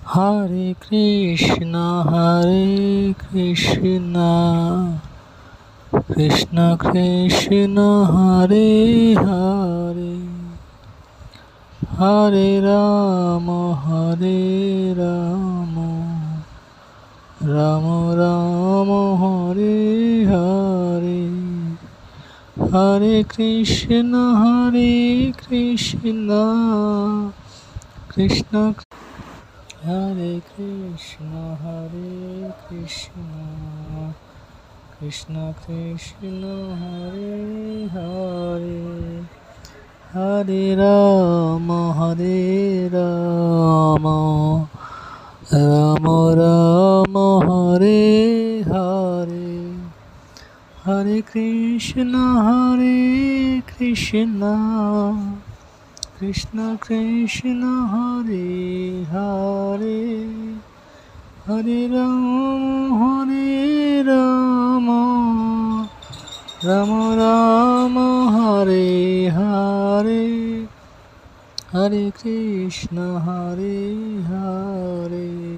Hare Krishna Krishna Krishna Hare Hare, Hare Ram Ram Ram Hare Hare, Hare Krishna Krishna Hare Krishna Krishna Krishna Hare Hare, Hare Ram Ram Ram Hare Hare, Hare Krishna Krishna Krishna Hare Hare, Hare Ram Ram Hare Hare, Hare Krishna Hare